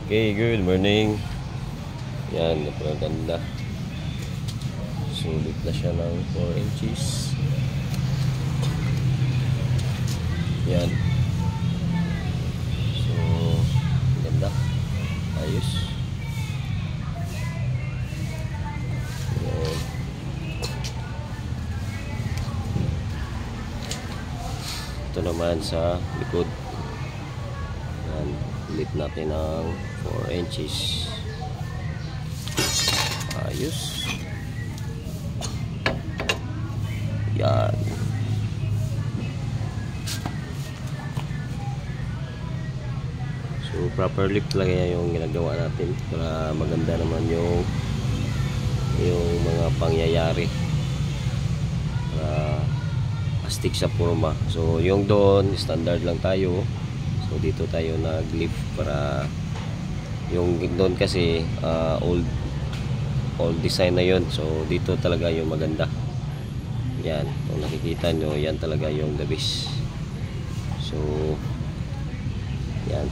Okay, good morning. Yan, napakaganda. Sulit na siya ng 4 inches. Yan. So, ganda. Ayos. Yan. Ito naman sa likod. Yan. Ulit natin ng 4 inches. Ayos. Yan. So proper lift lang yan yung ginagawa natin para maganda naman yung mga pangyayari para astig sa forma. So yung doon standard lang tayo. So dito tayo nag-lift para yung doon kasi old design na yun. So dito talaga yung maganda. Yan, kung nakikita nyo, yan talaga yung the best. So yan.